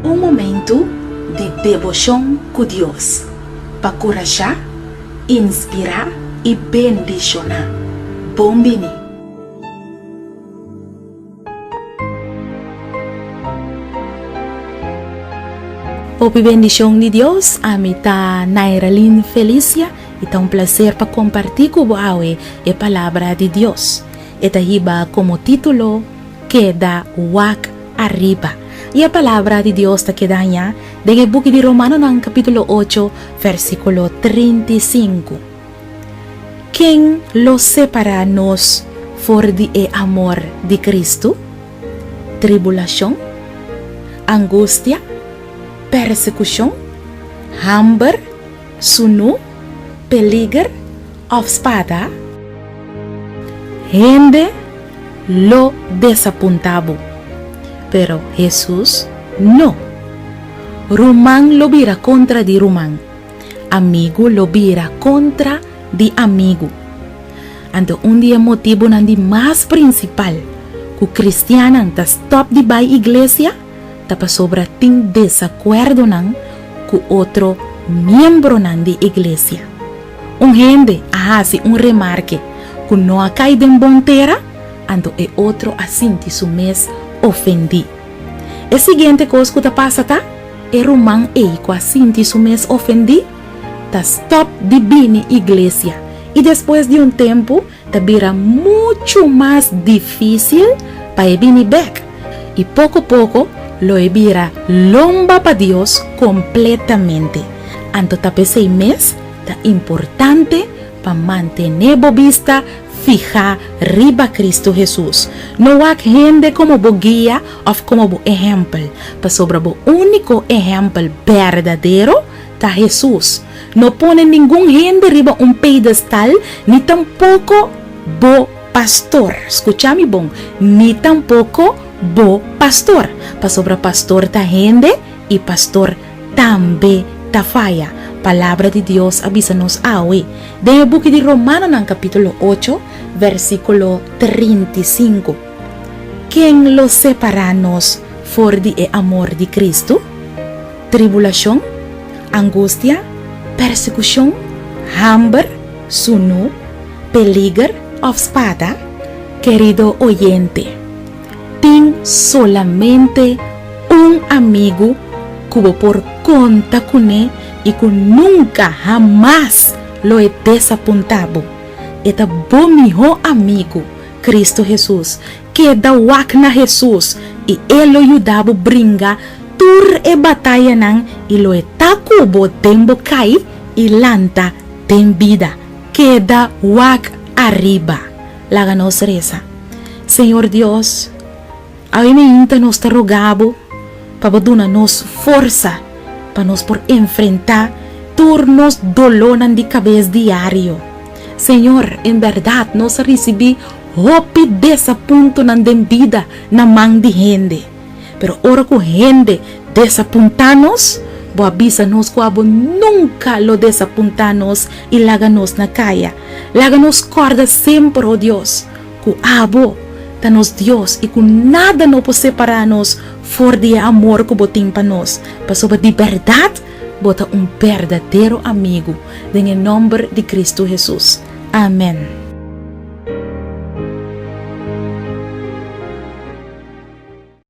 Um momento de devoção com Deus, para encorajar, inspirar e bendicionar. Bom-vindo. Opi bendição de Deus, a mim tá Nairalyn Felicia, e tá prazer para compartilhar com você a palavra de Deus. Esta hiba como título, Queda Wak Arriba. E a palavra de Deus está quedando no book de Romano, no capítulo 8, versículo 35. Quem los separa-nos for de amor de Cristo? Tribulação, angústia, persecução, hambre, sunu, peligro ou espada? Gente lo desapuntabo, pero Jesús no. Román lo vira contra de román, amigo lo vira contra de amigo. Ando dia motivo nandi mais principal que cristiano ta stop de vai iglesia ta pa sobra ting desacuerdo nan ku outro miembro nan de iglesia. Gente hace remarque que no acai den bontera ando e outro asinti su mes ofendi. E seguinte coisa que ta passa tá? E román com asinti su mes ofendi ta stop de bini iglesia. E depois de tempo, ta vira muito mais difícil para vir back. E pouco a pouco, lo vira lomba para Deus completamente. Anto ta pensei mes, ta importante para manter a vista fija riba Cristo Jesus. Não há gente como bo guia ou como bo exemplo. Para sobre o único exemplo verdadeiro, ta Jesus. Não pone nenhum gente riba pedestal, ni tampoco bo pastor. Escucha-me bom, ni tampoco bo pastor. Pa sobre pastor ta gente e pastor também ta falha. Palavra de Deus avisa-nos hoje. No book de Romano, no capítulo 8, versículo 35. Quem los separa-nos for de amor de Cristo? Tribulação, angústia, persecução, hambre, sunu, peligro ou espada? Querido oyente, tem solamente amigo que por conta com ele e que nunca jamás lo he desapuntado. Eta bom meu amigo, Cristo Jesus, que da wak na Jesus e ele ajudava a brincar tur e batalha nan e lo etaku bo tembo cai e lanta tem vida. Que da wak arriba. Laga nos reza. Senhor Deus, a mim nos te rogabo para dar nos força para nos por enfrentar turnos dolonan de cabeça diário. Senhor, em verdade, nós recebi hope desapunto na vida na mão de gente. Pero ora com gente desapuntanos, bo avisa-nos que abo nunca lo desapuntanos e laga-nos na caia. Laga-nos corda sempre, oh Deus, que abo ta-nos Deus e que nada não pode separar-nos for de amor que botim para nós. Para sobre de verdade, bota verdadeiro amigo. Em nome de Cristo Jesus. Amém.